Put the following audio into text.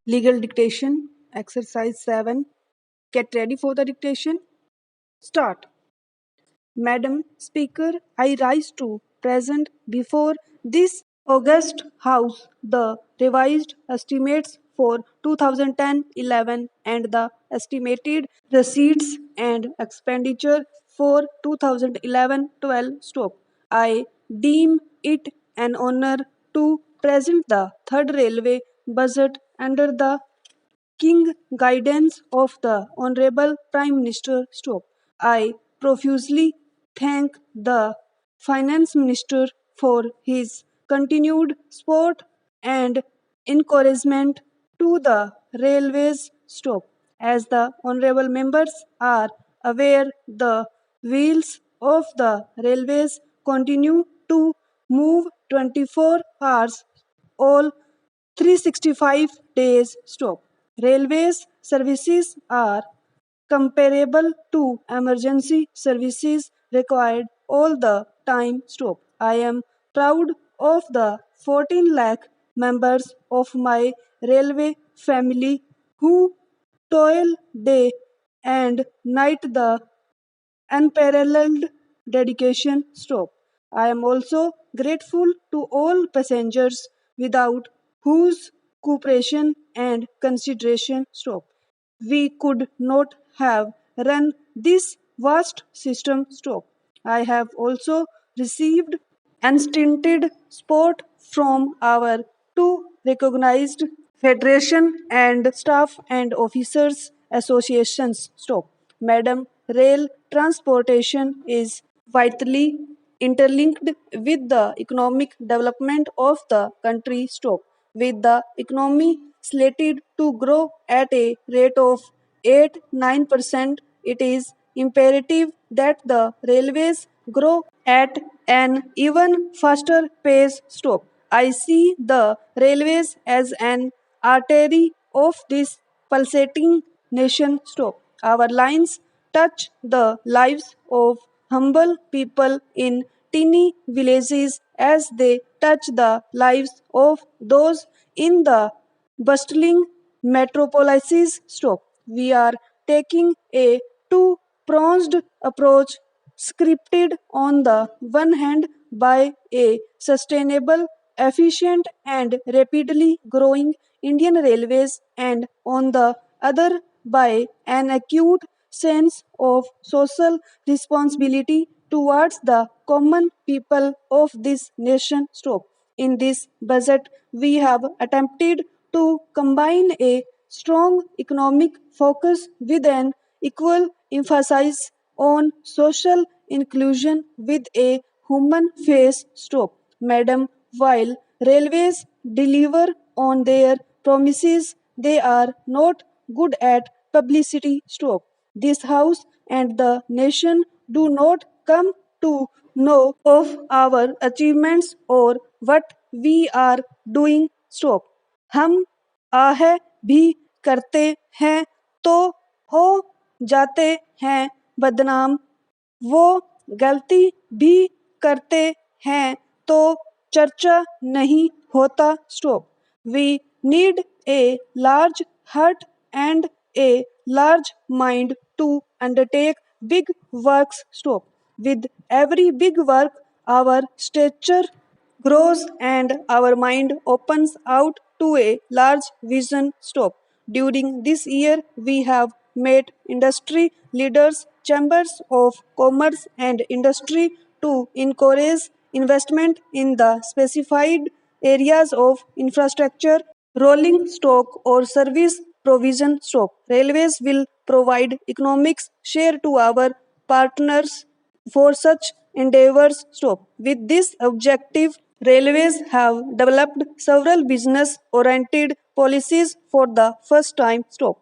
Legal dictation, exercise 7. Get ready for the dictation. Start. Madam Speaker, I rise to present before this august House the revised estimates for 2010-11 and the estimated receipts and expenditure for 2011-12 stop. I deem it an honor to present the third railway budget under the King guidance of the Honorable Prime Minister Stoke. I profusely thank the Finance Minister for his continued support and encouragement to the railways Stoke. As the honorable members are aware, the wheels of the railways continue to move 24 hours all 365 days stop. Railways services are comparable to emergency services required all the time stop. I am proud of the 14 lakh members of my railway family who toil day and night the unparalleled dedication stop. I am also grateful to all passengers without whose cooperation and consideration stop. We could not have run this vast system stop. I have also received unstinted support from our two recognized federation and staff and officers associations stop. Madam, rail transportation is vitally interlinked with the economic development of the country stop. With the economy slated to grow at a rate of 8-9%, it is imperative that the railways grow at an even faster pace stop. I see the railways as an artery of this pulsating nation stop. Our lines touch the lives of humble people in teeny villages as they touch the lives of those in the bustling metropolises stop. We are taking a two pronged approach scripted on the one hand by a sustainable, efficient, and rapidly growing Indian Railways, and on the other by an acute sense of social responsibility towards the common people of this nation. Stop. In this budget, we have attempted to combine a strong economic focus with an equal emphasis on social inclusion with a human face stop. Madam, while railways deliver on their promises, they are not good at publicity stop. This house and the nation do not come to know of our achievements or what we are doing stop. हम आह भी करते हैं तो हो जाते हैं बदनाम वो गलती भी करते हैं तो चर्चा नहीं होता stop we need a large heart and a large mind to undertake big works stop with every big work our stature grows and our mind opens out to a large vision stop. During this year, we have met industry leaders, chambers of commerce, and industry to encourage investment in the specified areas of infrastructure, rolling stock, or service provision stock. Railways will provide economics share to our partners for such endeavors stop. With this objective, railways have developed several business oriented policies for the first time stop.